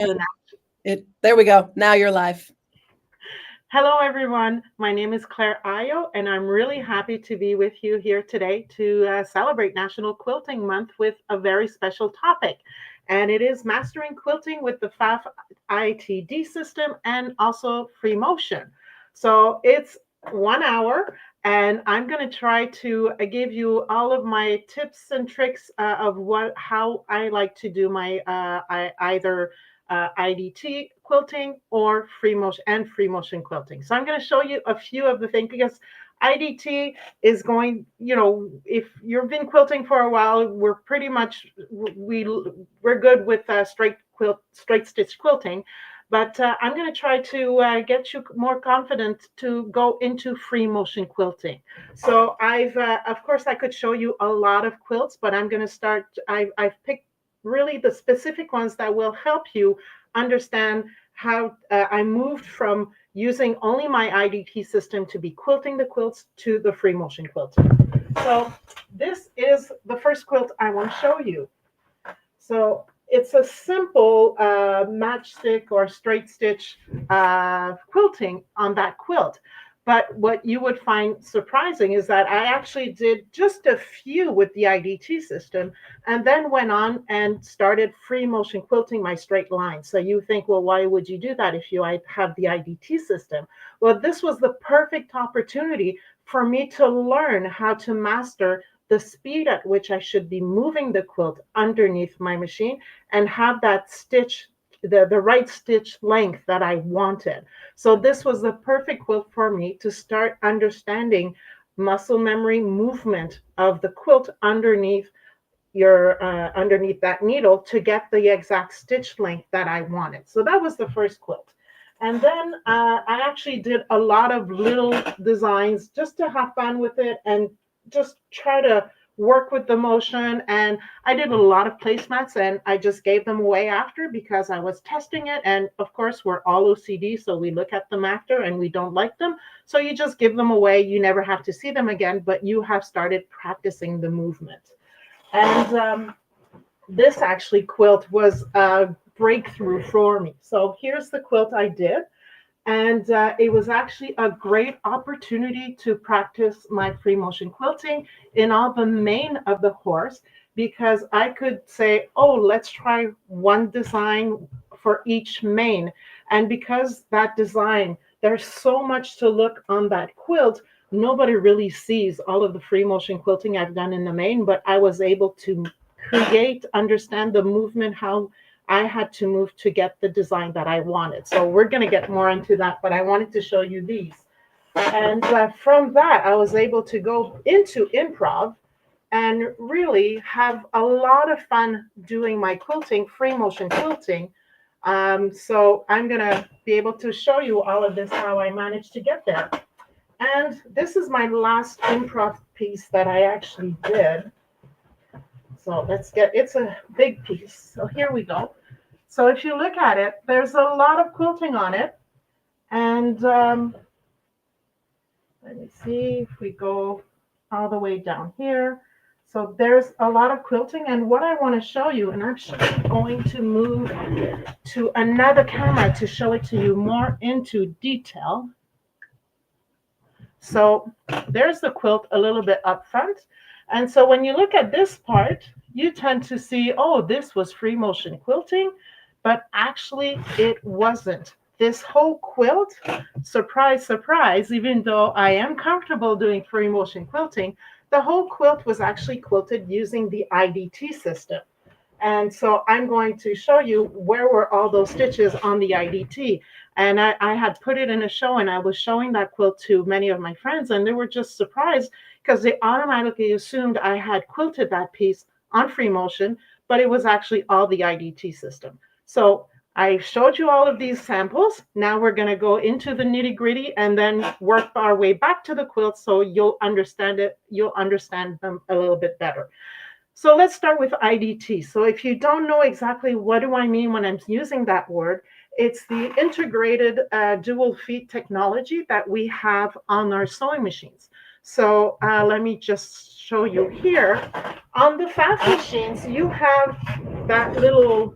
There we go. Now you're live. Hello, everyone. My name is Claire Haillot, and I'm really happy to be with you here today to celebrate National Quilting Month with a very special topic. And it is mastering quilting with the PFAFF IDT system and also free motion. So it's 1 hour, and I'm going to try to give you all of my tips and tricks of how I like to do my either IDT quilting or free motion quilting. So I'm going to show you a few of the things because IDT is going, if you've been quilting for a while, we're pretty much we're good with straight stitch quilting. But I'm going to try to get you more confident to go into free motion quilting. So of course, I could show you a lot of quilts, but I'm going to start. I've picked really the specific ones that will help you understand how I moved from using only my IDT system to be quilting the quilts to the free motion quilting. So this is the first quilt I want to show you. So it's a simple matchstick or straight stitch quilting on that quilt. But what you would find surprising is that I actually did just a few with the IDT system and then went on and started free motion quilting my straight lines. So you think, well, why would you do that if you have the IDT system? Well, this was the perfect opportunity for me to learn how to master the speed at which I should be moving the quilt underneath my machine and have that stitch, the right stitch length that I wanted. So this was the perfect quilt for me to start understanding muscle memory movement of the quilt underneath underneath that needle to get the exact stitch length that I wanted. So that was the first quilt. And then I actually did a lot of little designs just to have fun with it and just try to work with the motion. And I did a lot of placemats and I just gave them away after because I was testing it. And of course, we're all OCD, so we look at them after and we don't like them. So you just give them away. You never have to see them again, but you have started practicing the movement. And this actually quilt was a breakthrough for me. So here's the quilt I did. And it was actually a great opportunity to practice my free motion quilting in all the mane of the horse because I could say, oh, let's try one design for each mane. And because that design, there's so much to look on that quilt, nobody really sees all of the free motion quilting I've done in the mane, but I was able to understand the movement, how I had to move to get the design that I wanted. So we're going to get more into that, but I wanted to show you these. And from that, I was able to go into improv and really have a lot of fun doing my quilting, free motion quilting. So I'm going to be able to show you all of this, how I managed to get there. And this is my last improv piece that I actually did. So it's a big piece. So here we go. So if you look at it, there's a lot of quilting on it. And let me see if we go all the way down here. So there's a lot of quilting. And what I want to show you, and I'm going to move to another camera to show it to you more into detail. So there's the quilt a little bit up front. And so when you look at this part, you tend to see, oh, this was free motion quilting, but actually it wasn't. This whole quilt, surprise, surprise, even though I am comfortable doing free motion quilting, the whole quilt was actually quilted using the IDT system. And so I'm going to show you where were all those stitches on the IDT. And I had put it in a show and I was showing that quilt to many of my friends and they were just surprised because they automatically assumed I had quilted that piece on free motion, but it was actually all the IDT system. So I showed you all of these samples. Now we're going to go into the nitty gritty and then work our way back to the quilt so you'll understand it. You'll understand them a little bit better. So let's start with IDT. So if you don't know exactly what do I mean when I'm using that word, it's the integrated dual feed technology that we have on our sewing machines. So let me just show you here. On the PFAFF machines, you have that little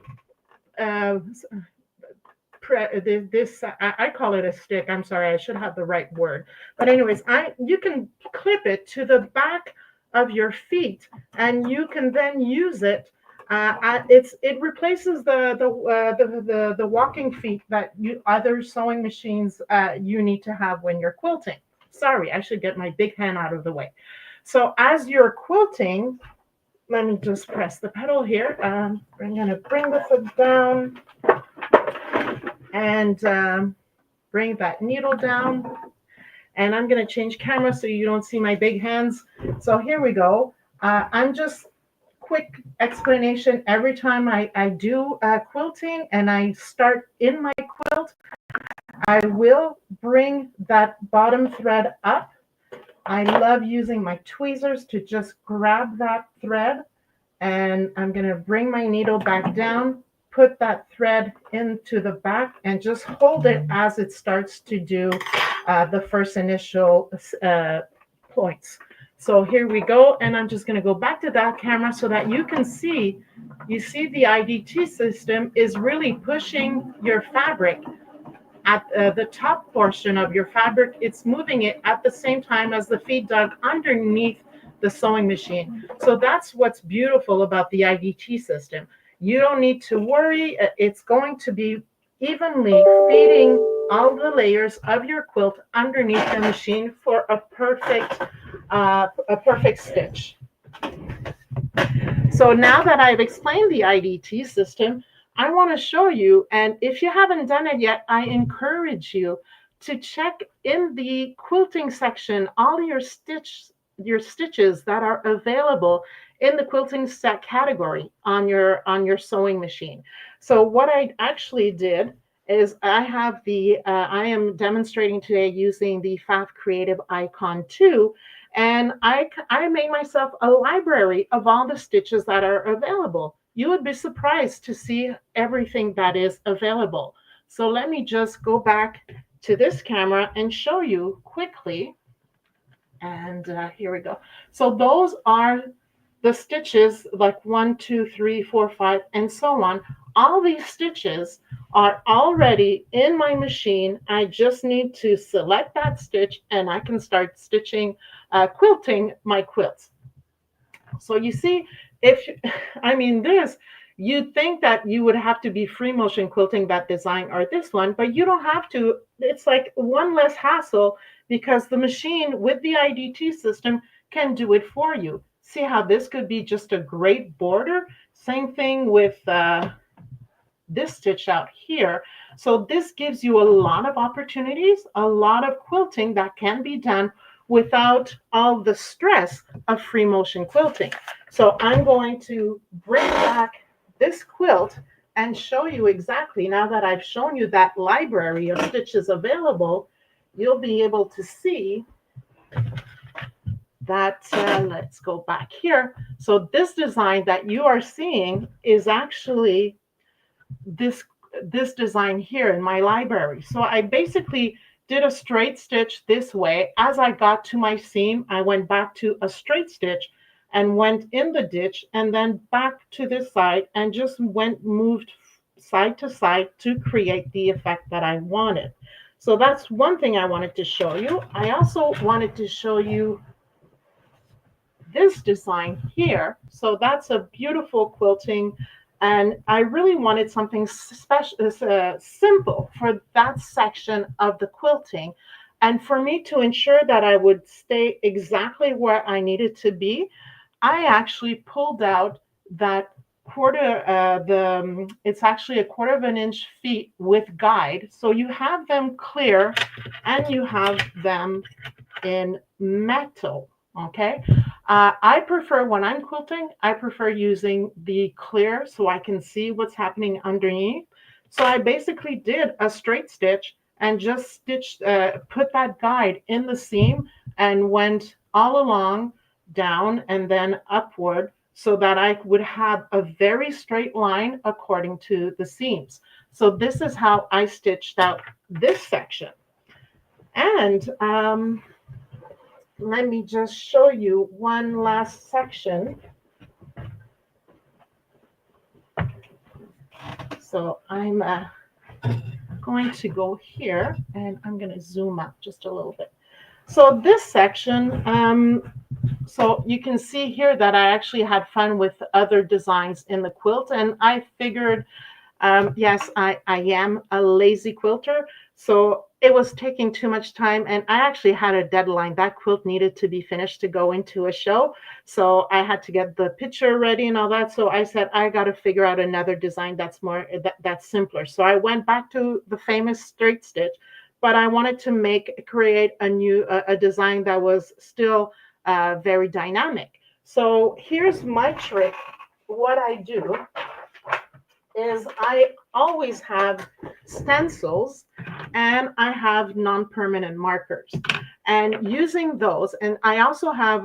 I call it a stick. I'm sorry, I should have the right word. But anyways, you can clip it to the back of your feet, and you can then use it. It replaces the walking feet that other sewing machines you need to have when you're quilting. Sorry, I should get my big hand out of the way. So as you're quilting, let me just press the pedal here. I'm going to bring the foot down and bring that needle down. And I'm going to change camera so you don't see my big hands. So here we go. I'm just quick explanation. Every time I do quilting and I start in my quilt, I will bring that bottom thread up. I love using my tweezers to just grab that thread, and I'm going to bring my needle back down, put that thread into the back, and just hold it as it starts to do the first initial points. So here we go, and I'm just going to go back to that camera so that you can see, the IDT system is really pushing your fabric at the top portion of your fabric. It's moving it at the same time as the feet dug underneath the sewing machine. So that's what's beautiful about the IDT system. You don't need to worry. It's going to be evenly feeding all the layers of your quilt underneath the machine for a perfect stitch. So now that I've explained the IDT system, I want to show you, and if you haven't done it yet, I encourage you to check in the quilting section all your stitches that are available in the quilting set category on your sewing machine. So what I actually did is I am demonstrating today using the PFAFF Creative Icon 2, and I made myself a library of all the stitches that are available. You would be surprised to see everything that is available. So let me just go back to this camera and show you quickly. And here we go. So those are the stitches, like 1, 2, 3, 4, 5, and so on. All these stitches are already in my machine. I just need to select that stitch and I can start quilting my quilts. So you see, you'd think that you would have to be free motion quilting that design or this one, but you don't have to. It's like one less hassle because the machine with the IDT system can do it for you. See how this could be just a great border? Same thing with this stitch out here. So this gives you a lot of opportunities, a lot of quilting that can be done without all the stress of free motion quilting. So I'm going to bring back this quilt and show you exactly, now that I've shown you that library of stitches available, you'll be able to see that, let's go back here. So this design that you are seeing is actually this design here in my library. So I basically did a straight stitch this way. As I got to my seam, I went back to a straight stitch and went in the ditch and then back to this side and just moved side to side to create the effect that I wanted. So that's one thing I wanted to show you. I also wanted to show you this design here. So that's a beautiful quilting, and I really wanted something special, simple for that section of the quilting. And for me to ensure that I would stay exactly where I needed to be, I actually pulled out that it's actually 1/4 of an inch feet with guide. So you have them clear and you have them in metal. Okay. I prefer, when I'm quilting, I prefer using the clear so I can see what's happening underneath. So I basically did a straight stitch and just put that guide in the seam and went all along, down, and then upward so that I would have a very straight line according to the seams. So this is how I stitched out this section. And let me just show you one last section. So I'm going to go here and I'm going to zoom up just a little bit. So this section, so you can see here that I actually had fun with other designs in the quilt, and I figured, yes, I am a lazy quilter, so it was taking too much time, and I actually had a deadline. That quilt needed to be finished to go into a show, so I had to get the picture ready and all that. So I said, I got to figure out another design that's more that's simpler. So I went back to the famous straight stitch, but I wanted to create a new a design that was still very dynamic. So here's my trick. What I do is I always have stencils and I have non-permanent markers, and using those, and I also have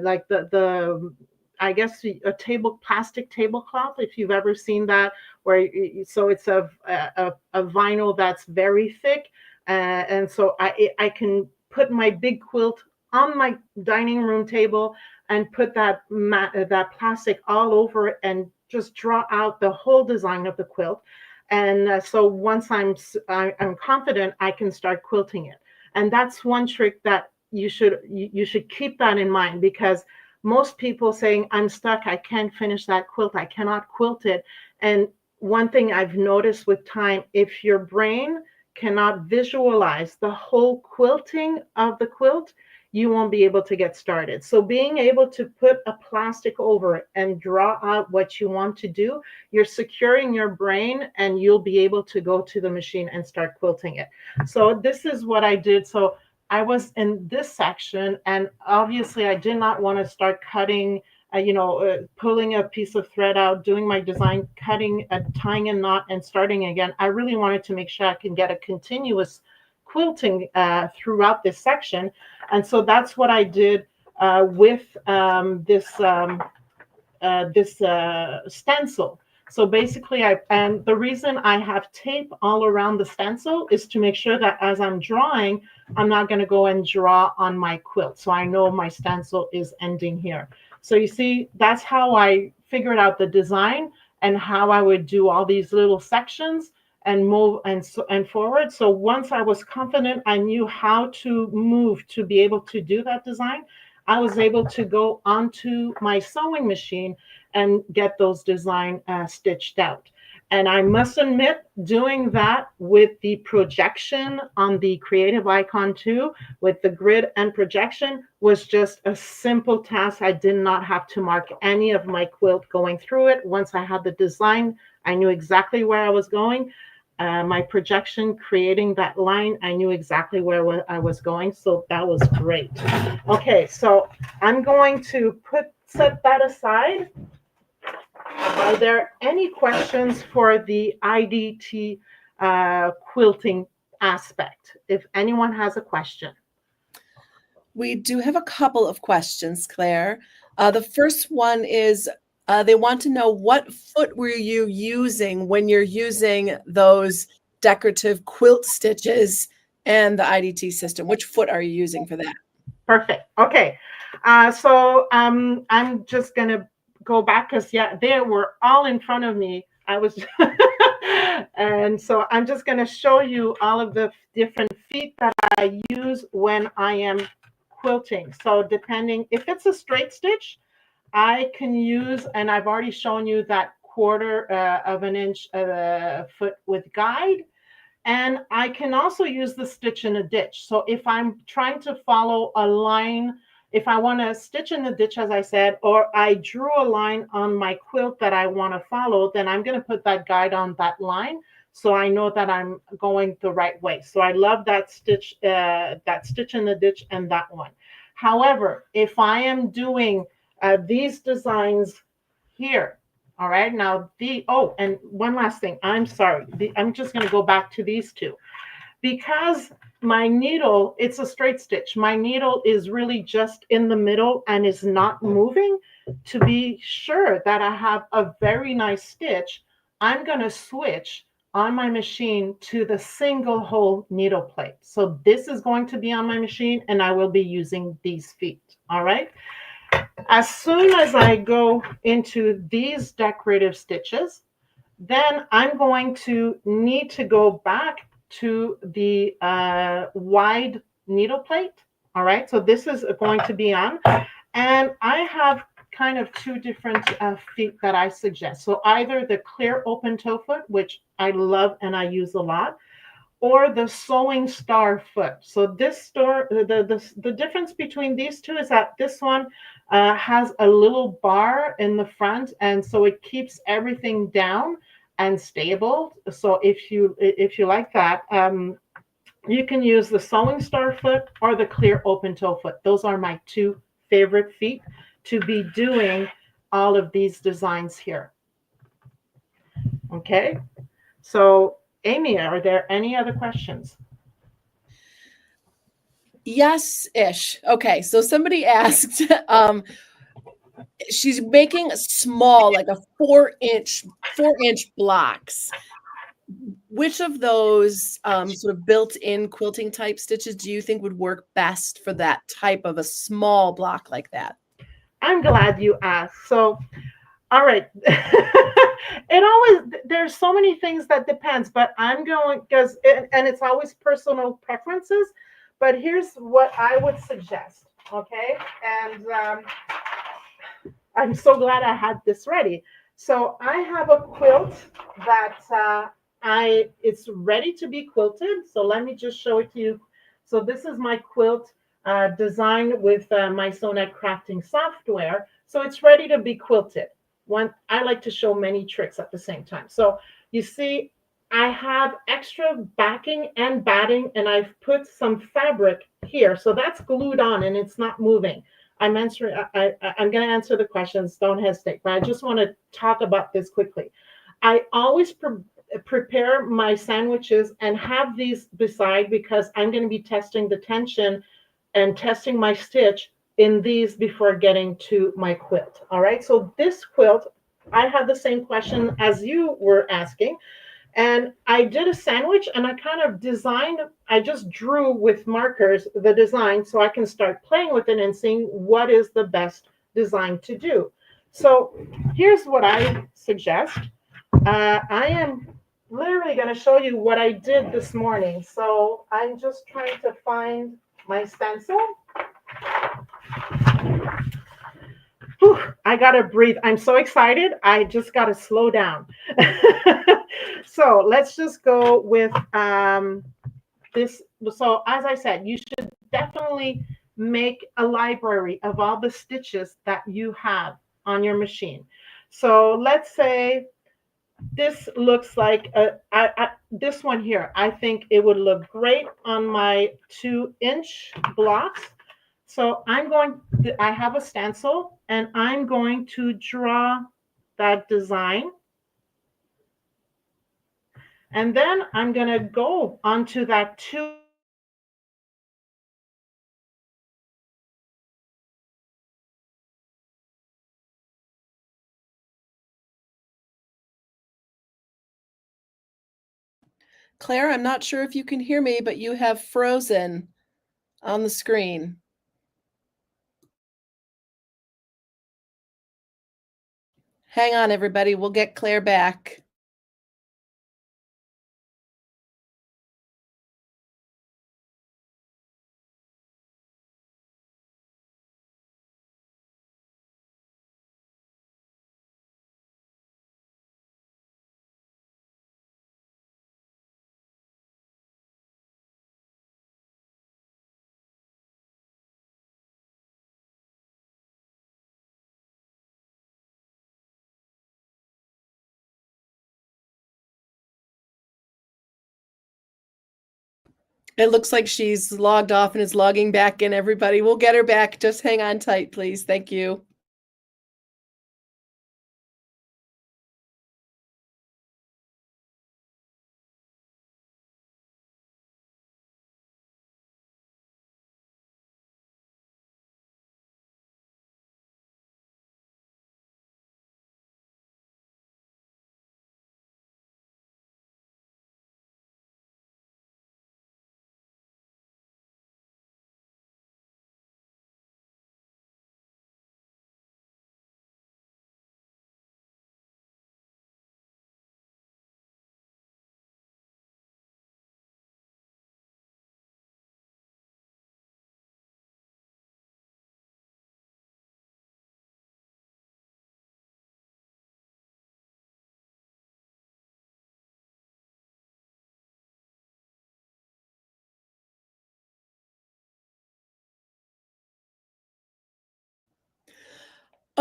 like the I guess a plastic tablecloth, if you've ever seen that, where so it's a vinyl that's very thick, and so I can put my big quilt on my dining room table and put that plastic all over it and just draw out the whole design of the quilt. And so once I'm confident, I can start quilting it. And that's one trick that you should keep that in mind, because most people saying, I'm stuck, I can't finish that quilt, I cannot quilt it. And one thing I've noticed with time, if your brain cannot visualize the whole quilting of the quilt, you won't be able to get started. So being able to put a plastic over it and draw out what you want to do, you're securing your brain and you'll be able to go to the machine and start quilting it. So this is what I did. So I was in this section, and obviously I did not want to start cutting, pulling a piece of thread out, doing my design, cutting, tying a knot and starting again. I really wanted to make sure I can get a continuous quilting throughout this section. And so that's what I did with this stencil. So basically, and the reason I have tape all around the stencil is to make sure that as I'm drawing, I'm not going to go and draw on my quilt. So I know my stencil is ending here. So you see, that's how I figured out the design and how I would do all these little sections and move and forward. So once I was confident, I knew how to move to be able to do that design, I was able to go onto my sewing machine and get those design stitched out. And I must admit, doing that with the projection on the Creative Icon 2, with the grid and projection, was just a simple task. I did not have to mark any of my quilt going through it. Once I had the design, I knew exactly where I was going. My projection, creating that line, I knew exactly where I was going. So that was great. Okay, so I'm going to set that aside. Are there any questions for the IDT quilting aspect? If anyone has a question. We do have a couple of questions, Claire. The first one is they want to know, what foot were you using when you're using those decorative quilt stitches and the IDT system? Which foot are you using for that? Perfect. Okay. So I'm just going to go back because, yeah, they were all in front of me. I was, and so I'm just going to show you all of the different feet that I use when I am quilting. So depending, if it's a straight stitch, I can use, and I've already shown you that 1/4 of an inch foot with guide. And I can also use the stitch in a ditch. So if I'm trying to follow a line, if I want to stitch in the ditch, as I said, or I drew a line on my quilt that I want to follow, then I'm going to put that guide on that line, so I know that I'm going the right way. So I love that stitch in the ditch and that one. However, if I am doing these designs here, all right, now and one last thing, I'm sorry, I'm just going to go back to these two. Because my needle, it's a straight stitch, my needle is really just in the middle and is not moving. To be sure that I have a very nice stitch, I'm going to switch on my machine to the single hole needle plate. So this is going to be on my machine and I will be using these feet, all right? As soon as I go into these decorative stitches, Then I'm going to need to go back to the wide needle plate. All right, so this is going to be on. And I have kind of two different feet that I suggest. So either the clear open toe foot, which I love and I use a lot, or the sewing star foot. So this the difference between these two is that this one has a little bar in the front, and so it keeps everything down and stable. So if you like that, you can use the sewing star foot or the clear open toe foot. Those are my two favorite feet to be doing all of these designs here. Okay, so Amy, are there any other questions? Yes-ish. Okay, so somebody asked, she's making small, like a 4-inch blocks. Which of those sort of built-in quilting type stitches do you think would work best for that type of a small block like that? I'm glad you asked. So, all right. It always, there's so many things that depends, but I'm going because and it's always personal preferences. But here's what I would suggest. Okay, and I'm so glad I had this ready. So I have a quilt that I it's ready to be quilted. So let me just show it to you. So this is my quilt designed with my Sonnet crafting software. So it's ready to be quilted. One, I like to show many tricks at the same time. So you see, I have extra backing and batting, and I've put some fabric here. So that's glued on and it's not moving. I'm answering. I'm going to answer the questions. Don't hesitate. But I just want to talk about this quickly. I always prepare my sandwiches and have these beside because I'm going to be testing the tension and testing my stitch in these before getting to my quilt. All right. So this quilt, I have the same question as you were asking. And I did a sandwich and I kind of designed, I just drew with markers the design so I can start playing with it and seeing what is the best design to do. So here's what I suggest. I am literally going to show you what I did this morning. So I'm just trying to find my stencil. Whew, I gotta breathe. I'm so excited. I just gotta slow down. So let's just go with this. So as I said, you should definitely make a library of all the stitches that you have on your machine. So let's say this looks like this one here. I think it would look great on my 2-inch blocks. So I have a stencil and I'm going to draw that design. And then I'm going to go onto that 2. Claire, I'm not sure if you can hear me, but you have frozen on the screen. Hang on, everybody. We'll get Claire back. It looks like she's logged off and is logging back in, everybody. We'll get her back. Just hang on tight, please. Thank you.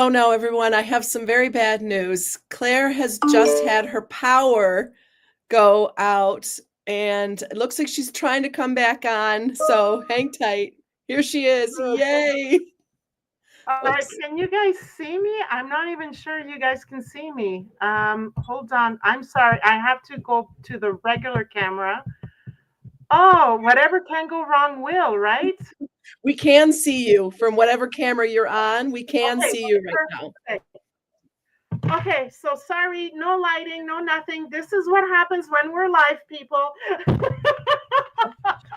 Oh no, everyone, I have some very bad news. Claire has just had her power go out and it looks like she's trying to come back on. So hang tight. Here she is. Yay. All right, Oops. can you guys see me? I'm not even sure you guys can see me. Hold on. I'm sorry. I have to go to the regular camera. Oh, whatever can go wrong will, right? We can see you from whatever camera you're on. We can Okay, see you right now. perfect. Okay, so sorry, no lighting, no nothing. This is what happens when we're live, people.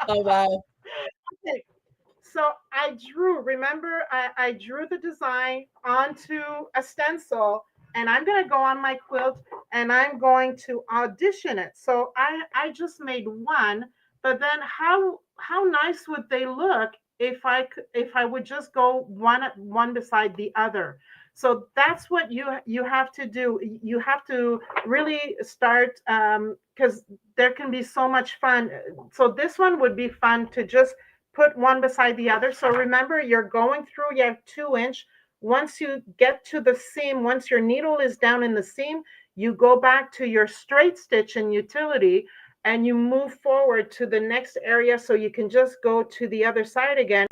Oh, wow. Okay, so I drew, remember, I drew the design onto a stencil, and I'm going to go on my quilt and I'm going to audition it. So I just made one, but then how nice would they look if I would just go one beside the other. So that's what you have to do. You have to really start, because there can be so much fun. So this one would be fun to just put one beside the other. So remember, you're going through, you have 2 inch. Once you get to the seam, once your needle is down in the seam, you go back to your straight stitch in utility and you move forward to the next area, so you can just go to the other side again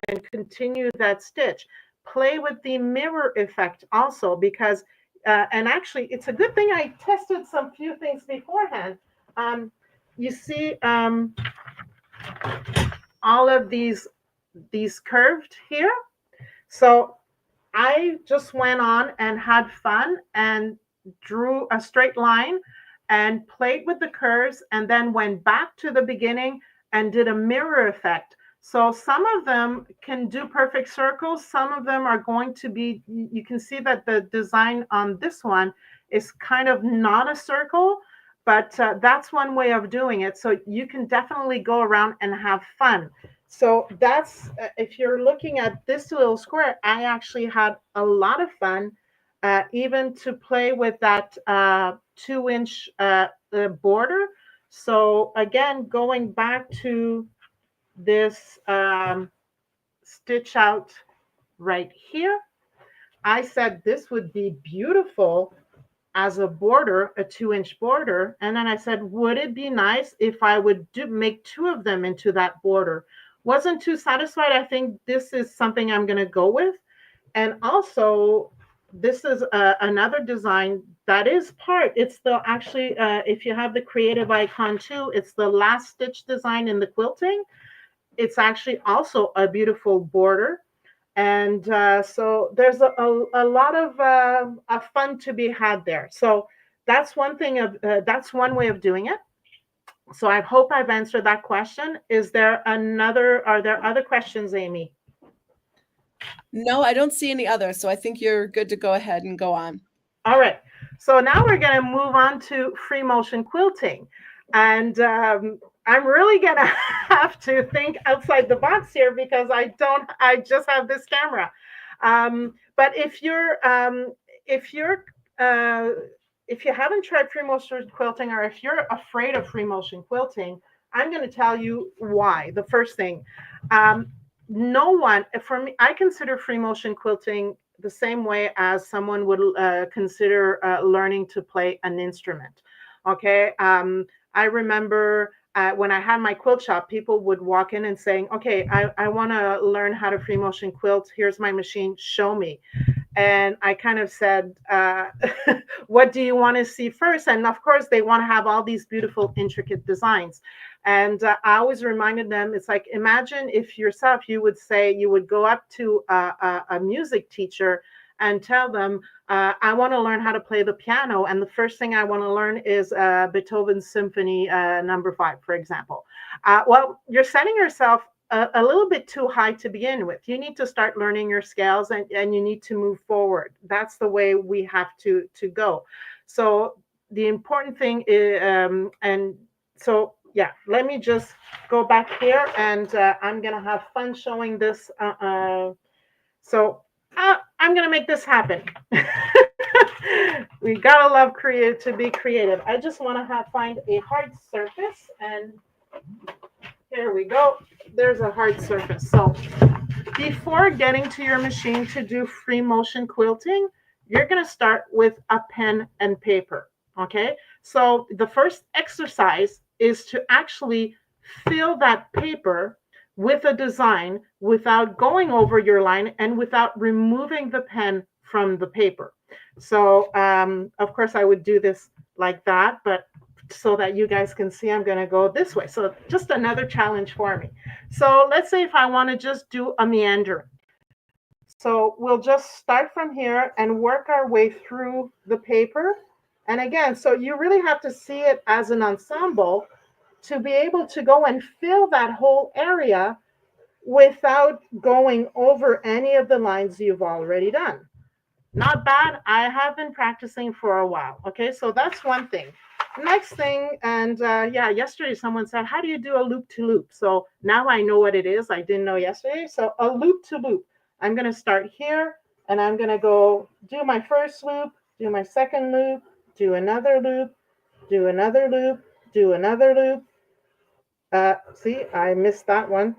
and continue that stitch. Play with the mirror effect also, because and actually it's a good thing I tested some few things beforehand. You see, all of these curved here. So I just went on and had fun and drew a straight line and played with the curves, and then went back to the beginning and did a mirror effect. So some of them can do perfect circles. Some of them are going to be, you can see that the design on this one is kind of not a circle, but that's one way of doing it. So you can definitely go around and have fun. So that's, if you're looking at this little square, I actually had a lot of fun, even to play with that 2 inch border. So again, going back to this stitch out right here, I said this would be beautiful as a border, a 2 inch border. And then I said, would it be nice if I would make 2 of them into that border? Wasn't too satisfied. I think this is something I'm going to go with. And also, this is another design that is part, it's the actually, if you have the creative icon too, it's the last stitch design in the quilting. It's actually also a beautiful border. And so there's a lot of fun to be had there. So that's one thing of that's one way of doing it. So I hope I've answered that question. Is there another? Are there other questions, Amy? No, I don't see any others. So I think you're good to go ahead and go on. All right. So now we're going to move on to free motion quilting, and I'm really going to have to think outside the box here, because I just have this camera. But if uh, if you haven't tried free motion quilting, or if you're afraid of free motion quilting, I'm going to tell you why. The first thing, no one, for me, I consider free motion quilting the same way as someone would consider learning to play an instrument. Okay. I remember when I had my quilt shop, people would walk in and saying, okay, I want to learn how to free motion quilt. Here's my machine. Show me. And I kind of said, what do you want to see first? And of course, they want to have all these beautiful, intricate designs. And I always reminded them, it's like, imagine if yourself, you would say, you would go up to a music teacher and tell them, I want to learn how to play the piano. And the first thing I want to learn is Beethoven's Symphony number 5, for example. Well, you're setting yourself a little bit too high to begin with. You need to start learning your scales, and you need to move forward. That's the way we have to go. So the important thing is, and so, yeah, let me just go back here, and I'm going to have fun showing this. So I'm going to make this happen. We got to love to be creative. I just want to find a hard surface, and here we go. There's a hard surface. So before getting to your machine to do free motion quilting, you're going to start with a pen and paper. Okay, so the first exercise is to actually fill that paper with a design without going over your line and without removing the pen from the paper. So, of course, I would do this like that, but so that you guys can see, I'm going to go this way. So just another challenge for me. So let's say if I want to just do a meandering. So we'll just start from here and work our way through the paper. And again, so you really have to see it as an ensemble to be able to go and fill that whole area without going over any of the lines you've already done. Not bad. I have been practicing for a while. Okay, so that's one thing. Next thing, and yeah, yesterday someone said, how do you do a loop to loop? So now I know what it is. I didn't know yesterday. So a loop to loop. I'm going to start here and I'm going to go do my first loop, do my second loop, do another loop, do another loop, do another loop. See, I missed that one.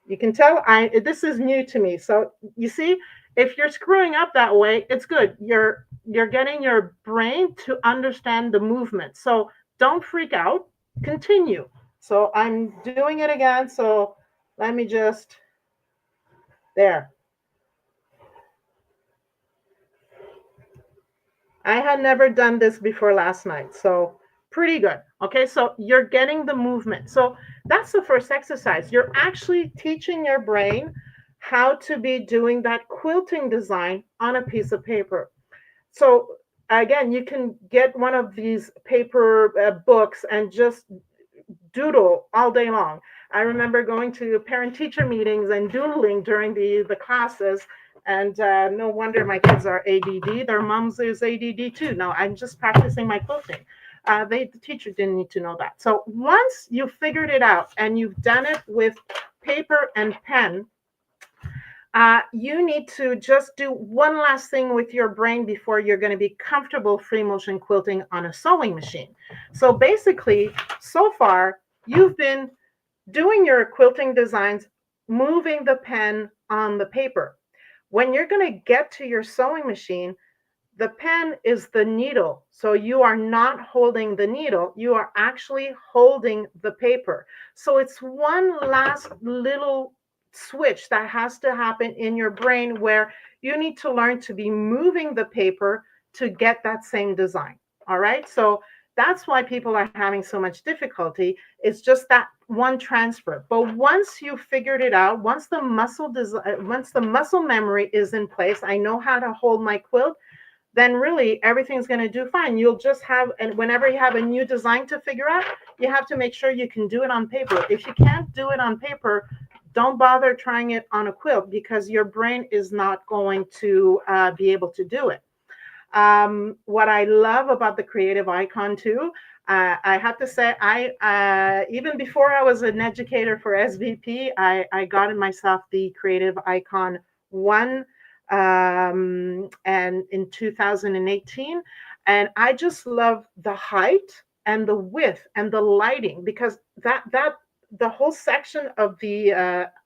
You can tell this is new to me. So you see, if you're screwing up that way, it's good. You're getting your brain to understand the movement. So don't freak out. Continue. So I'm doing it again. So let me just, there. I had never done this before last night. So pretty good. Okay, so you're getting the movement. So that's the first exercise. You're actually teaching your brain how to be doing that quilting design on a piece of paper. So again, you can get one of these paper books and just doodle all day long. I remember going to parent-teacher meetings and doodling during the classes, and no wonder my kids are ADD. Their moms is ADD too. No, I'm just practicing my quilting. The teacher didn't need to know that. So once you figured it out and you've done it with paper and pen, you need to just do one last thing with your brain before you're going to be comfortable free motion quilting on a sewing machine. So basically, so far, you've been doing your quilting designs, moving the pen on the paper. When you're going to get to your sewing machine, the pen is the needle. So you are not holding the needle. You are actually holding the paper. So it's one last little switch that has to happen in your brain where you need to learn to be moving the paper to get that same design. All right. So that's why people are having so much difficulty. It's just that one transfer. But once you figured it out, once the muscle memory is in place, I know how to hold my quilt, then really everything's going to do fine. You'll just have, and whenever you have a new design to figure out, you have to make sure you can do it on paper. If you can't do it on paper, don't bother trying it on a quilt because your brain is not going to be able to do it. What I love about the Creative Icon too, I have to say, I even before I was an educator for SVP, I got in myself the Creative Icon 1 and in 2018, and I just love the height and the width and the lighting because that the whole section of the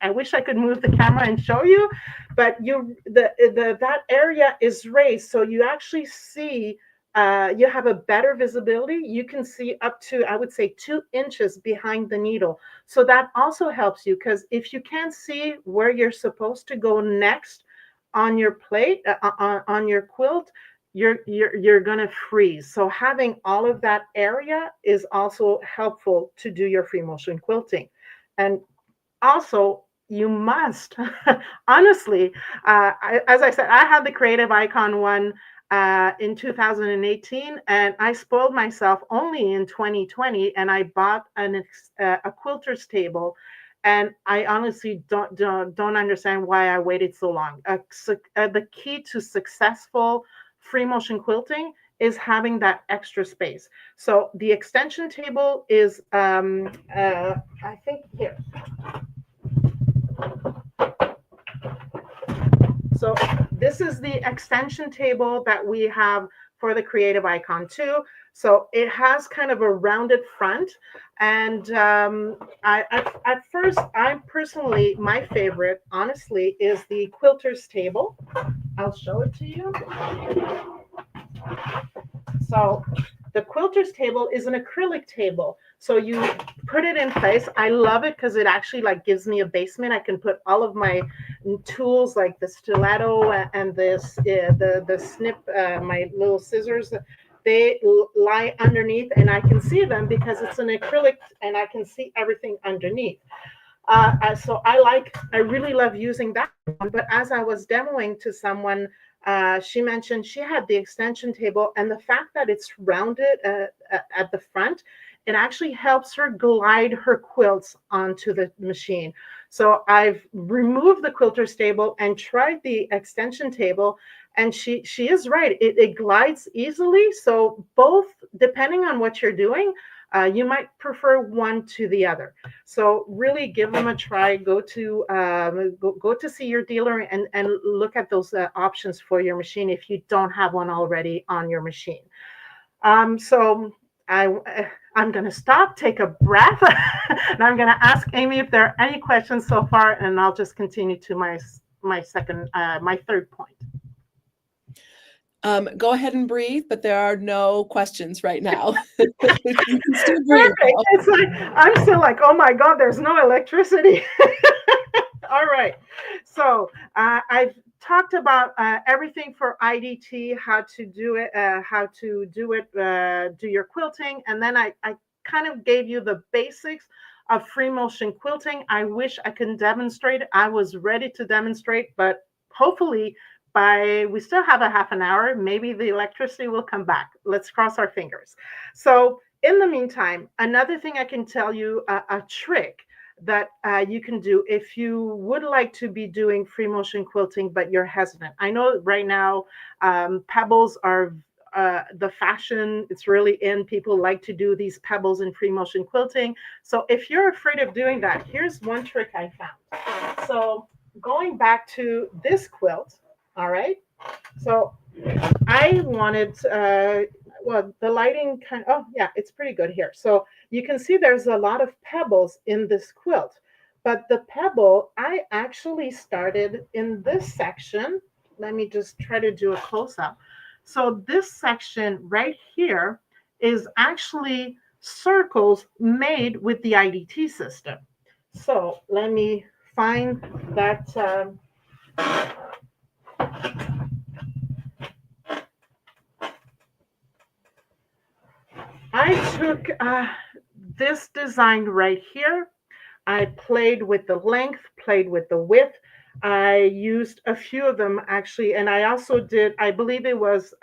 I wish I could move the camera and show you, but that area is raised, so you actually see you have a better visibility. You can see up to, I would say, 2 inches behind the needle. So that also helps you because if you can't see where you're supposed to go next on your plate, on your quilt, you're gonna freeze. So having all of that area is also helpful to do your free motion quilting. And also, you must honestly, as I said, I had the Creative Icon 1 in 2018, and I spoiled myself only in 2020, and I bought a quilter's table. And I honestly don't understand why I waited so long. The key to successful free motion quilting is having that extra space. So the extension table is, I think here. So this is the extension table that we have for the Creative Icon 2. So it has kind of a rounded front. And at first, I personally, my favorite, honestly, is the quilter's table. I'll show it to you. So the quilter's table is an acrylic table. So you put it in place. I love it because it actually like gives me a basement. I can put all of my tools like the stiletto and this the snip, my little scissors. They lie underneath, and I can see them because it's an acrylic, and I can see everything underneath. So I really love using that one. But as I was demoing to someone, she mentioned she had the extension table, and the fact that it's rounded at the front, it actually helps her glide her quilts onto the machine. So I've removed the quilter's table and tried the extension table, and she is right. It glides easily. So both, depending on what you're doing, you might prefer one to the other. So really give them a try. Go to see your dealer and look at those options for your machine if you don't have one already on your machine. So I'm going to stop, take a breath, and I'm going to ask Amy if there are any questions so far, and I'll just continue to my third point. Go ahead and breathe, but there are no questions right now. You can still breathe. Perfect. It's like, I'm still like, oh my God, there's no electricity. All right. So I've talked about everything for IDT, how to do it, do your quilting. And then I kind of gave you the basics of free motion quilting. I wish I could demonstrate. I was ready to demonstrate, but hopefully we still have a half an hour. Maybe the electricity will come back. Let's cross our fingers. So in the meantime, another thing I can tell you, a trick that you can do if you would like to be doing free motion quilting, but you're hesitant. I know right now pebbles are the fashion. It's really in. People like to do these pebbles in free motion quilting. So if you're afraid of doing that, here's one trick I found. So going back to this quilt, all right. So I wanted, well, the lighting oh yeah, it's pretty good here. So you can see there's a lot of pebbles in this quilt, but the pebble, I actually started in this section. Let me just try to do a close up. So this section right here is actually circles made with the IDT system. So let me find that. I took this design right here. I played with the length, played with the width. I used a few of them actually, and I also did, I believe it was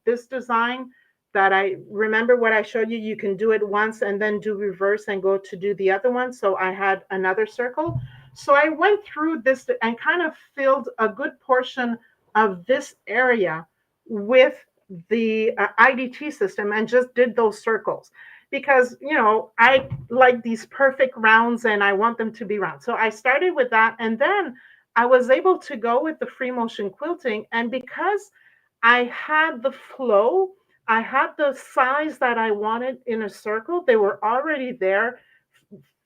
this design that I remember what I showed you. You can do it once and then do reverse and go to do the other one. So I had another circle. So I went through this and kind of filled a good portion of this area with the IDT system and just did those circles because, you know, I like these perfect rounds and I want them to be round. So I started with that, and then I was able to go with the free motion quilting. And because I had the flow, I had the size that I wanted in a circle, they were already there.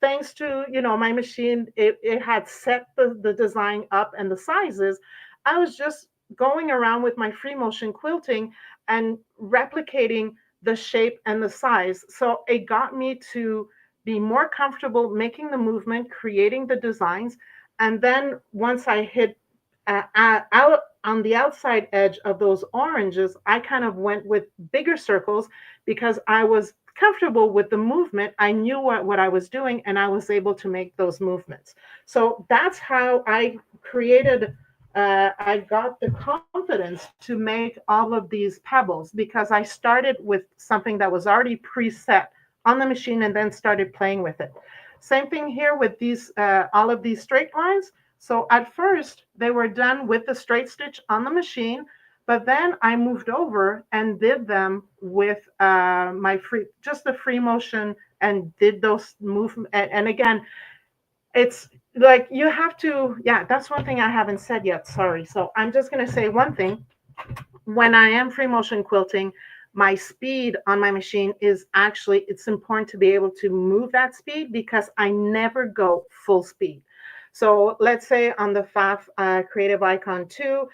Thanks to, you know, my machine, it had set the design up and the sizes. I was just going around with my free motion quilting and replicating the shape and the size. So it got me to be more comfortable making the movement, creating the designs. And then once I hit out on the outside edge of those oranges, I kind of went with bigger circles because I was comfortable with the movement. I knew what I was doing, and I was able to make those movements. So that's how I created, I got the confidence to make all of these pebbles because I started with something that was already preset on the machine and then started playing with it. Same thing here with these, all of these straight lines. So at first they were done with the straight stitch on the machine, but then I moved over and did them with just the free motion and did those movements. And again, it's like you have to, yeah, that's one thing I haven't said yet. Sorry. So I'm just going to say one thing. When I am free motion quilting, my speed on my machine is actually, it's important to be able to move that speed because I never go full speed. So let's say on the PFAFF Creative Icon 2,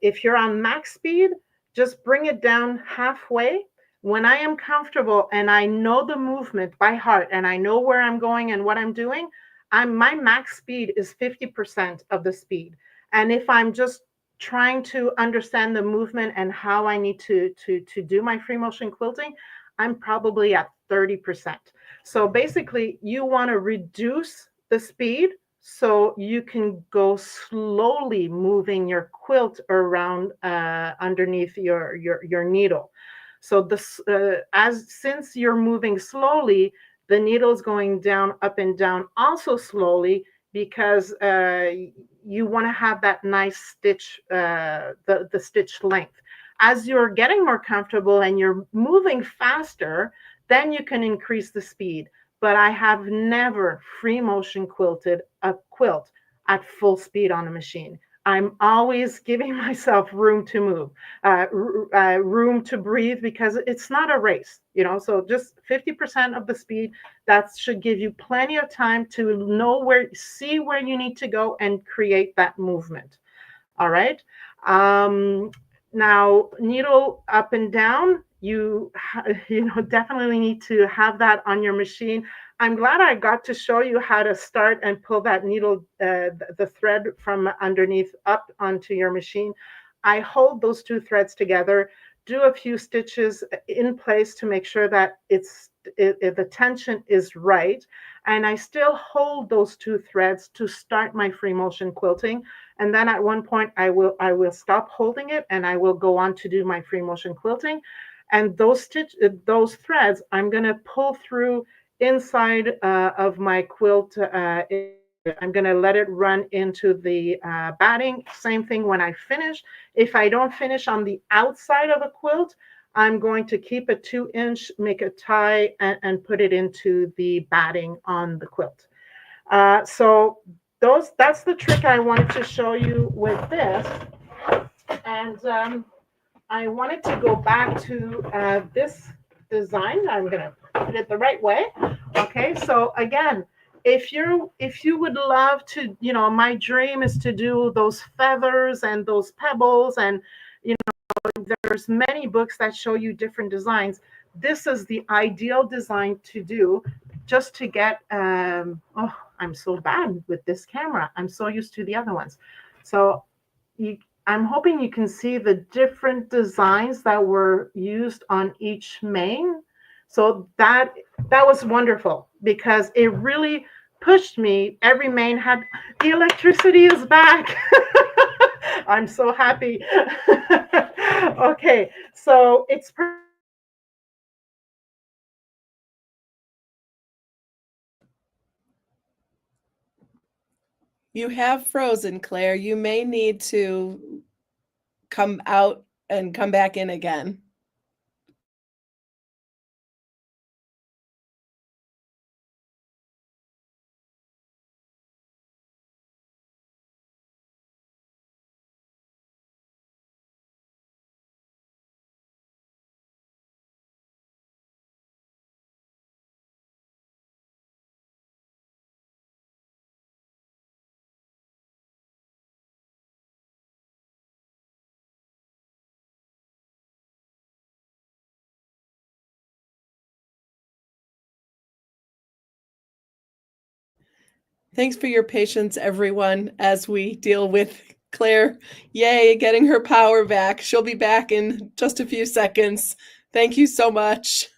if you're on max speed, just bring it down halfway. When I am comfortable and I know the movement by heart and I know where I'm going and what I'm doing, my max speed is 50% of the speed. And if I'm just trying to understand the movement and how I need to do my free motion quilting, I'm probably at 30%. So basically, you want to reduce the speed so you can go slowly moving your quilt around underneath your needle. So this since you're moving slowly, the needle's going down, up and down also slowly, because you want to have that nice stitch, the stitch length. As you're getting more comfortable and you're moving faster, then you can increase the speed. But I have never free motion quilted a quilt at full speed on a machine. I'm always giving myself room to move, room to breathe, because it's not a race, so just 50% of the speed, that should give you plenty of time to see where you need to go and create that movement. All right. Now, needle up and down, you definitely need to have that on your machine. I'm glad I got to show you how to start and pull that needle, the thread from underneath up onto your machine. I hold those two threads together, do a few stitches in place to make sure that the tension is right. And I still hold those two threads to start my free motion quilting. And then at one point I will stop holding it and I will go on to do my free motion quilting. And those threads, I'm going to pull through inside of my quilt. I'm going to let it run into the batting. Same thing when I finish. If I don't finish on the outside of a quilt, I'm going to keep a 2-inch, make a tie, and put it into the batting on the quilt. So that's the trick I wanted to show you with this. And I wanted to go back to this design. I'm going to put it the right way. Okay, so again, if you would love to, my dream is to do those feathers and those pebbles, and there's many books that show you different designs. This is the ideal design to do, just to get I'm so bad with this camera. I'm so used to the other ones. So I'm hoping you can see the different designs that were used on each main. So that was wonderful, because it really pushed me. Every main had, the electricity is back. I'm so happy. Okay, so it's You have frozen, Claire. You may need to come out and come back in again. Thanks for your patience, everyone, as we deal with Claire. Yay, getting her power back. She'll be back in just a few seconds. Thank you so much.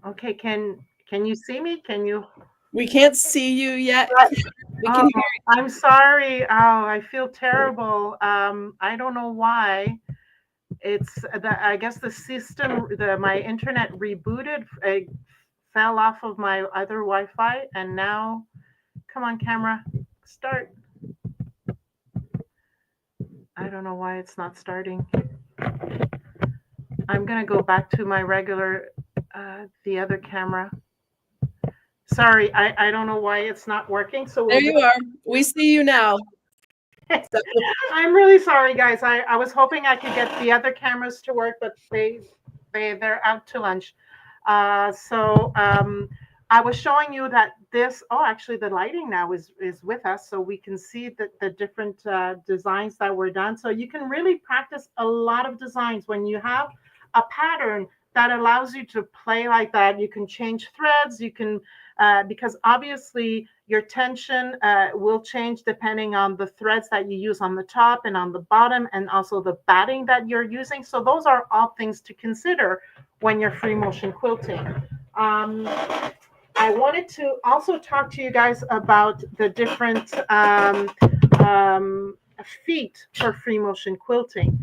Okay, can you see me? Can you? We can't see you yet. We can Oh, hear I'm sorry. Oh, I feel terrible. I don't know why. It's I guess the system, my internet rebooted. It fell off of my other Wi-Fi, and now, come on, camera, start. I don't know why it's not starting. I'm gonna go back to my regular, the other camera. Sorry, I don't know why it's not working. So There you are. We see you now. I'm really sorry, guys. I was hoping I could get the other cameras to work, but they're out to lunch. I was showing you that this. Oh, actually, the lighting now is with us, so we can see the different designs that were done. So you can really practice a lot of designs when you have a pattern that allows you to play like that. You can change threads. You can because obviously your tension will change depending on the threads that you use on the top and on the bottom, and also the batting that you're using. So those are all things to consider when you're free motion quilting. I wanted to also talk to you guys about the different feet for free motion quilting.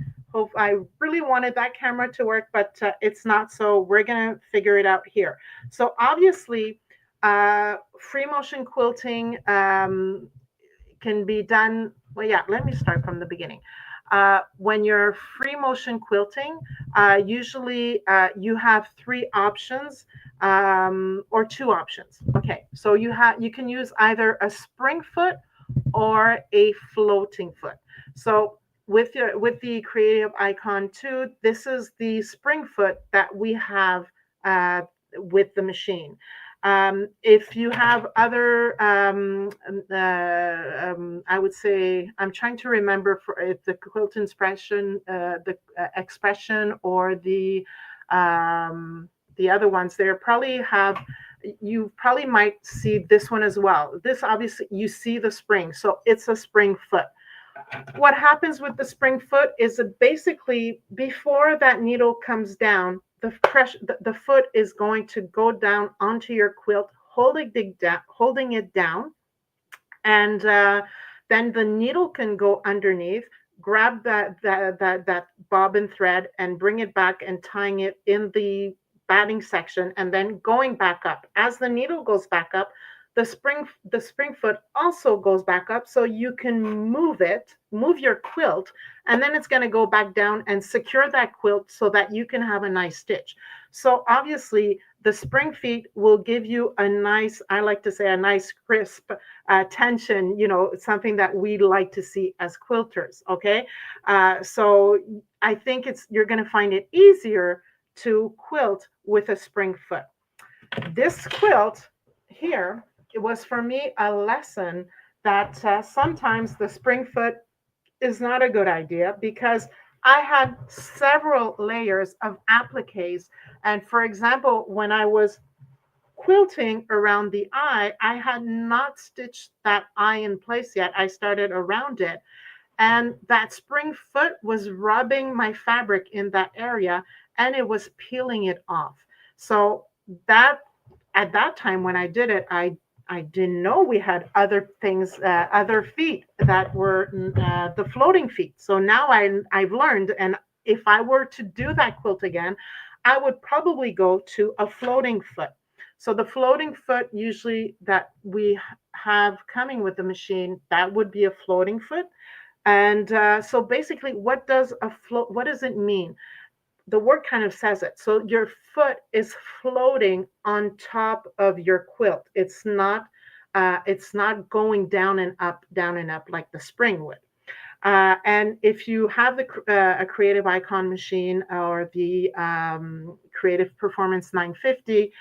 I really wanted that camera to work, but it's not, so we're gonna figure it out here. So obviously, free motion quilting can be done. Well, yeah, let me start from the beginning. When you're free motion quilting, usually you have three options or two options. Okay, so you can use either a spring foot or a floating foot. So with the Creative Icon 2, this is the spring foot that we have with the machine. If you have other, I would say, I'm trying to remember if the quilt expression, the expression, or the other ones. There probably have. You probably might see this one as well. This obviously you see the spring, so it's a spring foot. What happens with the spring foot is that basically before that needle comes down, the foot is going to go down onto your quilt, holding it down, and then the needle can go underneath, grab that bobbin thread and bring it back and tying it in the batting section, and then going back up. As the needle goes back up, the spring foot also goes back up, so you can move your quilt, and then it's going to go back down and secure that quilt so that you can have a nice stitch. So obviously the spring feet will give you a nice, I like to say, a nice crisp tension, something that we like to see as quilters. Okay, so I think you're going to find it easier to quilt with a spring foot. This quilt here, it was for me a lesson that sometimes the spring foot is not a good idea, because I had several layers of appliques. And for example, when I was quilting around the eye, I had not stitched that eye in place yet. I started around it, and that spring foot was rubbing my fabric in that area, and it was peeling it off. So that at that time when I did it, I didn't know we had other things, other feet that were the floating feet. So now I've learned, and if I were to do that quilt again, I would probably go to a floating foot. So the floating foot usually that we have coming with the machine, that would be a floating foot. And so basically, what does it mean? The word kind of says it. So your foot is floating on top of your quilt. It's not going down and up like the spring would. And if you have a Creative Icon machine or the Creative Performance 950,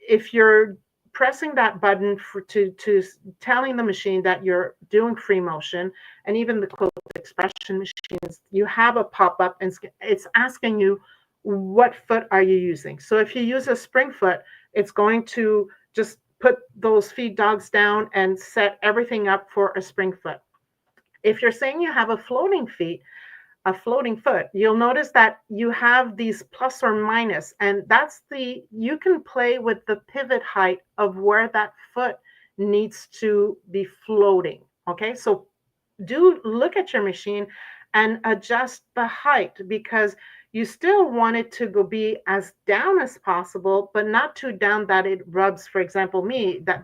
if you're pressing that button to telling the machine that you're doing free motion, and even the quilt expression machines, you have a pop-up and it's asking you, what foot are you using? So if you use a spring foot, it's going to just put those feed dogs down and set everything up for a spring foot. If you're saying you have a floating feet, a floating foot, you'll notice that you have these plus or minus, and you can play with the pivot height of where that foot needs to be floating. Okay, so do look at your machine and adjust the height, because you still want it to be as down as possible, but not too down that it rubs, for example,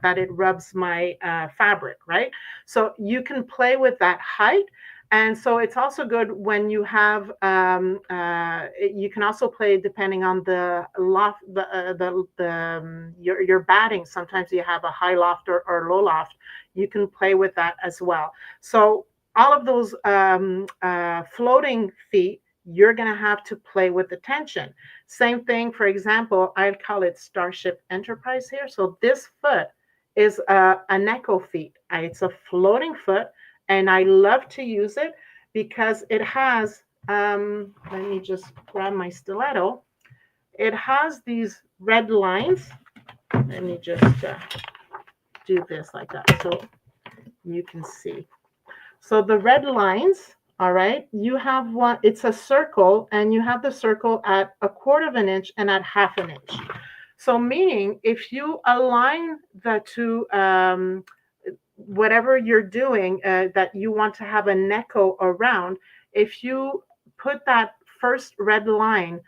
that it rubs my fabric, right? So you can play with that height. And so it's also good when you have, you can also play depending on the loft, your batting. Sometimes you have a high loft or low loft. You can play with that as well. So all of those floating feet, you're going to have to play with the tension. Same thing, for example, I'd call it Starship Enterprise here. So this foot is an echo feet. It's a floating foot, and I love to use it because it has, let me just grab my stiletto. It has these red lines. Let me just do this like that so you can see. So the red lines, all right, you have one, it's a circle, and you have the circle at 1/4 of an inch and at 1/2 an inch. So meaning if you align the two, whatever you're doing that you want to have an echo around, if you put that first red line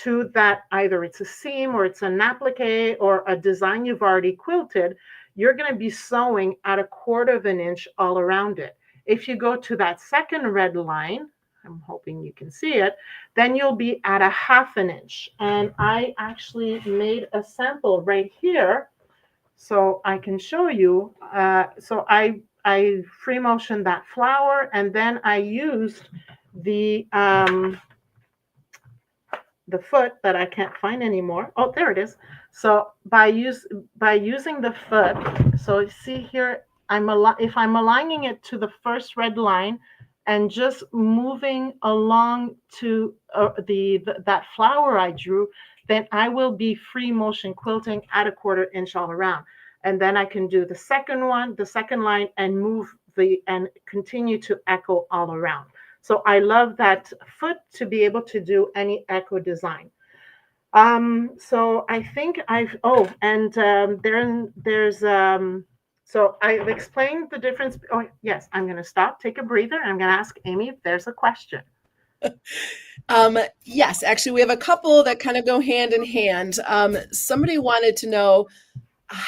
to that, either it's a seam or it's an applique or a design you've already quilted, you're going to be sewing at 1/4 of an inch all around it. If you go to that second red line, I'm hoping you can see it, then you'll be at 1/2 an inch. And I actually made a sample right here so I can show you. So I free motioned that flower, and then I used the foot that I can't find anymore. Oh, there it is. So by using the foot, so see here, if I'm aligning it to the first red line and just moving along to that flower I drew, then I will be free motion quilting at 1/4 inch all around. And then I can do the second one, the second line, and and continue to echo all around. So I love that foot to be able to do any echo design. So I think so I've explained the difference. Oh, yes, I'm going to stop, take a breather, and I'm going to ask Amy if there's a question. Yes, actually, we have a couple that kind of go hand in hand. Somebody wanted to know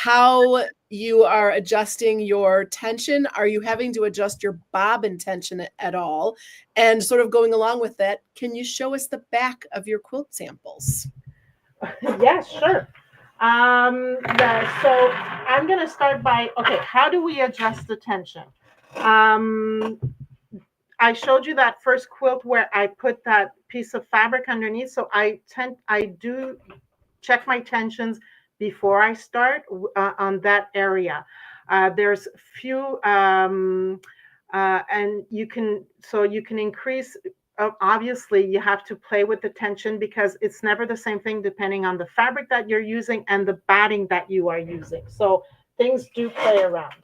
how you are adjusting your tension. Are you having to adjust your bobbin tension at all? And sort of going along with that, can you show us the back of your quilt samples? Yes, sure. So I'm going to start by, okay, how do we adjust the tension? I showed you that first quilt where I put that piece of fabric underneath. So I do check my tensions before I start on that area. There's few, and you can increase. Obviously, you have to play with the tension because it's never the same thing depending on the fabric that you're using and the batting that you are using. So things do play around.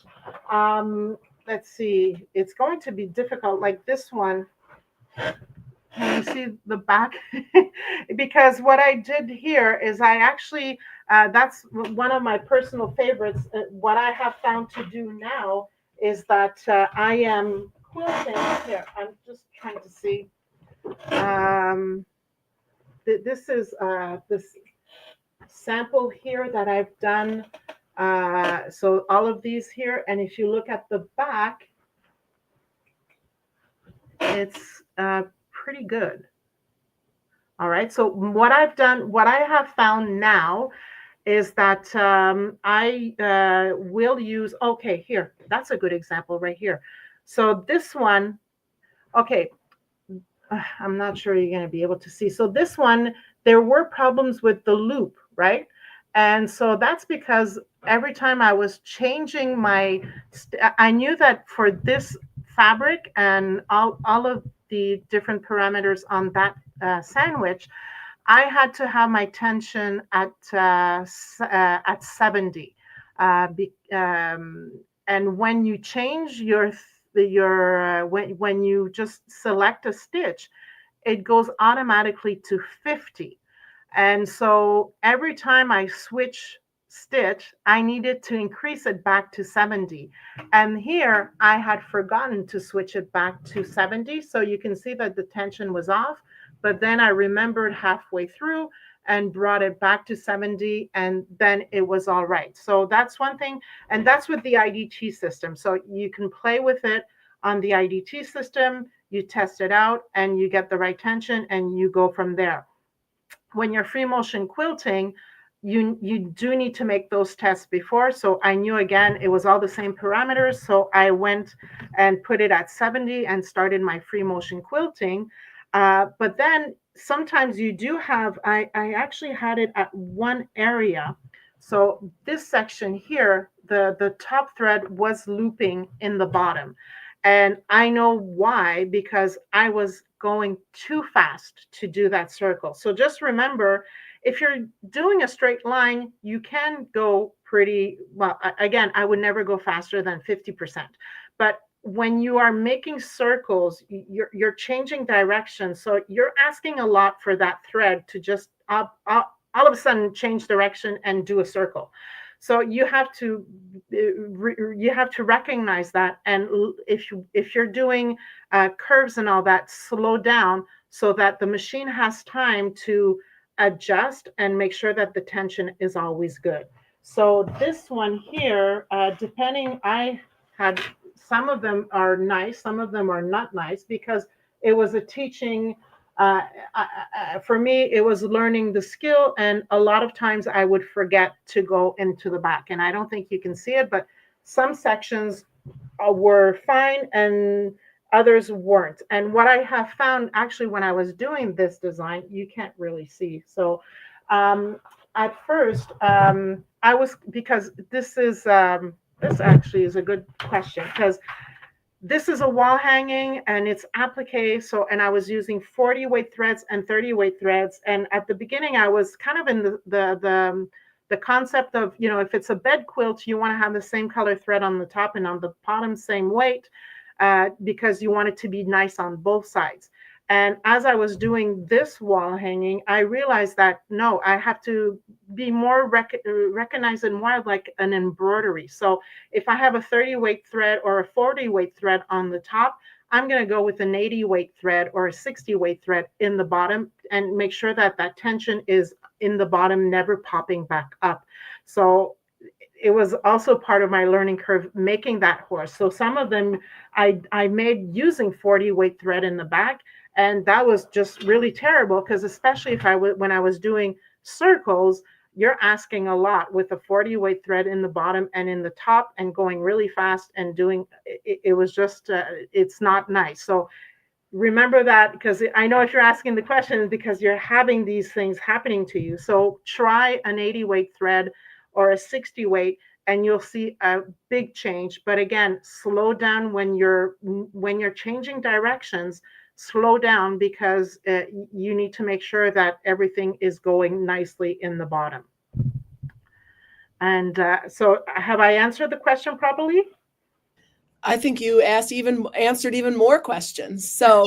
Let's see. It's going to be difficult, like this one. Can you see the back? Because what I did here is I actually, that's one of my personal favorites. What I have found to do now is that I am quilting here. I'm just trying to see. This is this sample here that I've done. So all of these here, and if you look at the back, it's pretty good. All right. So what I have found now is that I will use, okay, here, that's a good example right here. So this one, okay, I'm not sure you're going to be able to see. So this one, there were problems with the loop, right? And so that's because every time I was changing I knew that for this fabric and all of the different parameters on that sandwich, I had to have my tension at 70. And when you change when you just select a stitch, it goes automatically to 50. And so every time I switch stitch, I needed to increase it back to 70. And here I had forgotten to switch it back to 70. So you can see that the tension was off, but then I remembered halfway through and brought it back to 70, and then it was all right. So that's one thing. And that's with the IDT system. So you can play with it on the IDT system, you test it out and you get the right tension and you go from there. When you're free motion quilting, you do need to make those tests before. So I knew, again, it was all the same parameters. So I went and put it at 70 and started my free motion quilting. But then sometimes you do have, I actually had it at one area. So this section here, the top thread was looping in the bottom. And I know why, because I was going too fast to do that circle. So just remember, if you're doing a straight line, you can go pretty well. Again, I would never go faster than 50%. But when you are making circles, you're changing direction. So you're asking a lot for that thread to just all of a sudden change direction and do a circle. So you have to recognize that, and if you're doing curves and all that, slow down so that the machine has time to adjust and make sure that the tension is always good. So this one here, depending, I had, some of them are nice, some of them are not nice, because it was a teaching. For me, it was learning the skill, and a lot of times I would forget to go into the back. And I don't think you can see it, but some sections were fine and others weren't. And what I have found, actually, when I was doing this design, you can't really see. So at first, I was, because this actually is a good question, because this is a wall hanging and it's applique. So, and I was using 40 weight threads and 30 weight threads. And at the beginning, I was kind of in the concept of, if it's a bed quilt, you want to have the same color thread on the top and on the bottom, same weight, because you want it to be nice on both sides. And as I was doing this wall hanging, I realized that no, I have to be more recognized and more like an embroidery. So if I have a 30 weight thread or a 40 weight thread on the top, I'm going to go with an 80 weight thread or a 60 weight thread in the bottom and make sure that that tension is in the bottom, never popping back up. So it was also part of my learning curve making that horse. So some of them I made using 40 weight thread in the back, and that was just really terrible, because especially if when I was doing circles, you're asking a lot with a 40 weight thread in the bottom and in the top, and going really fast and doing it was just it's not nice. So remember that, because I know if you're asking the question, because you're having these things happening to you. So try an 80 weight thread or a 60 weight, and you'll see a big change. But again, slow down when you're changing directions. Slow down, because you need to make sure that everything is going nicely in the bottom. And so have I answered the question properly? I think you answered even more questions. So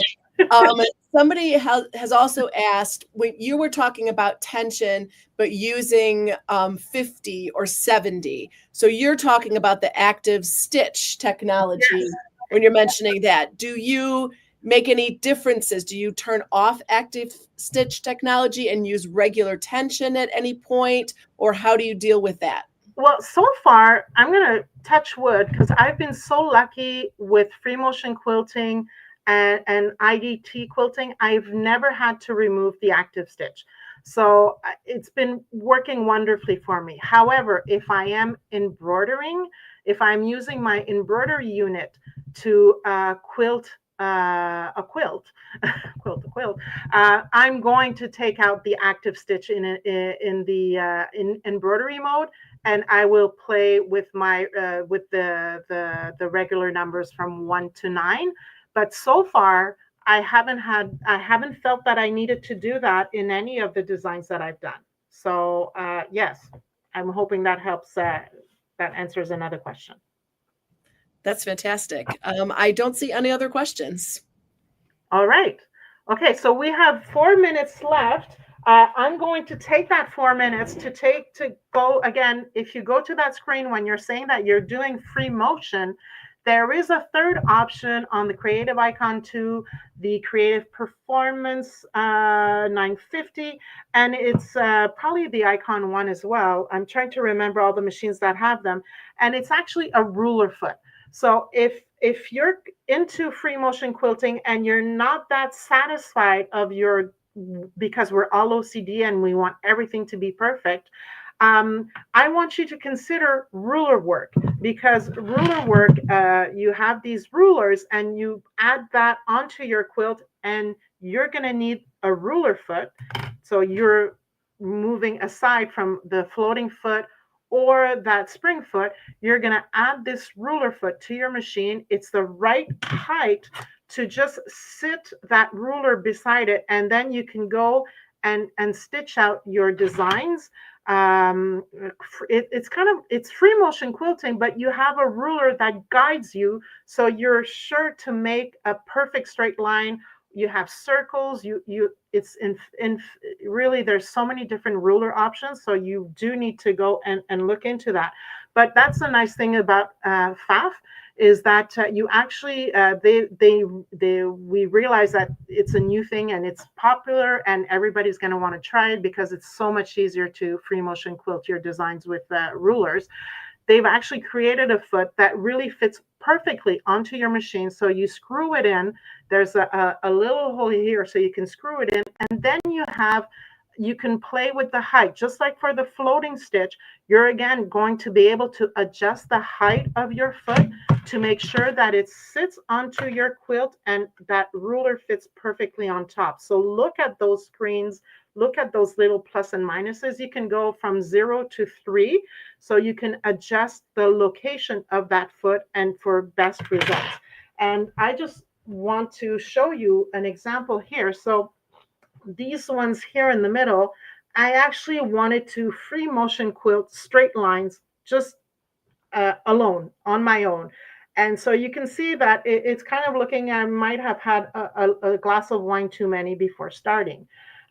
somebody has also asked, when you were talking about tension, but using 50 or 70. So you're talking about the active stitch technology. Yes. When you're mentioning that. Do you make any differences? Do you turn off active stitch technology and use regular tension at any point? Or how do you deal with that? Well, so far, I'm going to touch wood, because I've been so lucky with free motion quilting and IDT quilting. I've never had to remove the active stitch. So it's been working wonderfully for me. However, if I am embroidering, if I'm using my embroidery unit to quilt a quilt, I'm going to take out the active stitch in the embroidery mode, and I will play with my with the regular numbers from 1 to 9. But so far, I haven't felt that I needed to do that in any of the designs that I've done. So yes, I'm hoping that helps. That answers another question. That's fantastic. I don't see any other questions. All right. Okay, so we have 4 minutes left. I'm going to take that 4 minutes to go again. If you go to that screen when you're saying that you're doing free motion, there is a third option on the creative icon to the creative performance 950, and it's probably the icon one as well. I'm trying to remember all the machines that have them, and it's actually a ruler foot. So if you're into free motion quilting and you're not that satisfied of your, because we're all OCD and we want everything to be perfect, I want you to consider ruler work, because ruler work, you have these rulers and you add that onto your quilt, and you're going to need a ruler foot. So you're moving aside from the floating foot or that spring foot, you're going to add this ruler foot to your machine. It's the right height to just sit that ruler beside it, and then you can go and stitch out your designs. It's free motion quilting, but you have a ruler that guides you, so you're sure to make a perfect straight line. You have circles. It's in really, there's so many different ruler options, so you do need to go and look into that. But that's the nice thing about PFAFF, is that you actually we realize that it's a new thing and it's popular, and everybody's going to want to try it because it's so much easier to free motion quilt your designs with rulers. They've actually created a foot that really fits perfectly onto your machine. So you screw it in. There's a little hole here so you can screw it in, and then you can play with the height. Just like for the floating stitch, you're again going to be able to adjust the height of your foot to make sure that it sits onto your quilt and that ruler fits perfectly on top. So look at those screens, look at those little plus and minuses. You can go from 0 to 3, so you can adjust the location of that foot and for best results. And I just want to show you an example here. So these ones here in the middle, I actually wanted to free motion quilt straight lines just alone on my own. And so you can see that it's kind of looking, I might have had a glass of wine too many before starting.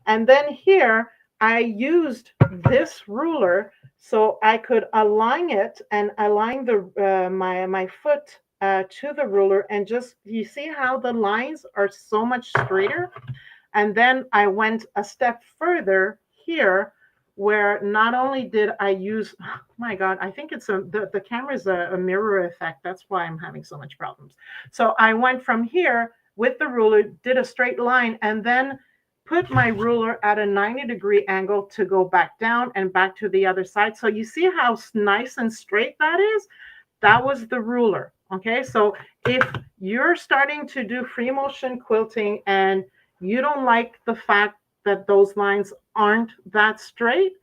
And then here, I used this ruler so I could align it and align my foot to the ruler. And just, you see how the lines are so much straighter? And then I went a step further here, where not only did I use, oh my God, I think it's the camera is a mirror effect. That's why I'm having so much problems. So I went from here with the ruler, did a straight line, and then put my ruler at a 90-degree angle to go back down and back to the other side. So you see how nice and straight that is? That was the ruler. Okay, so if you're starting to do free motion quilting and you don't like the fact that those lines aren't that straight,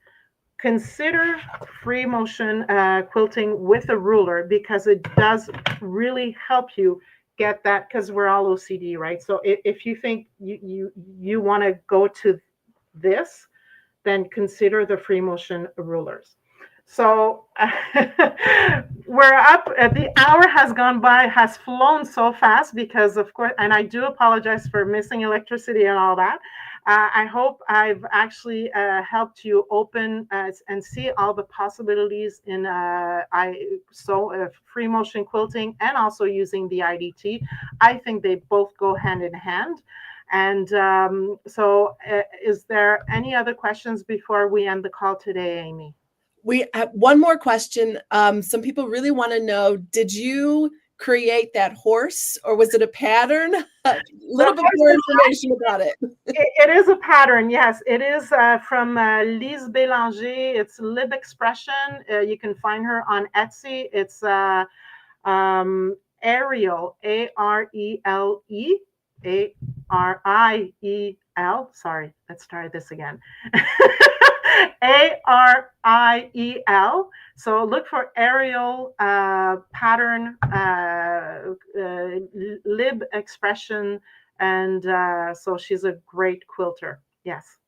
consider free motion quilting with a ruler, because it does really help you get that, because we're all OCD, right? So if you think you want to go to this, then consider the free motion rulers. So we're up. The hour has gone by, has flown so fast because, of course, and I do apologize for missing electricity and all that. I hope I've actually helped you open and see all the possibilities in free motion quilting and also using the IDT. I think they both go hand in hand. And is there any other questions before we end the call today, Amy? We have one more question. Some people really want to know, did you create that horse or was it a pattern? A little bit more information about it. It is a pattern, yes. It is from Lise Bélanger. It's Lib Expression. You can find her on Etsy. It's Ariel, A-R-E-L-E, A-R-I-E-L. Sorry, let's try this again. A-R-I-E-L. So look for Ariel pattern, Lib Expression. And so she's a great quilter. Yes.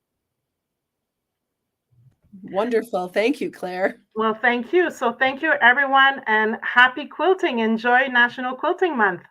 Wonderful. Thank you, Claire. Well, thank you. So thank you, everyone, and happy quilting. Enjoy National Quilting Month.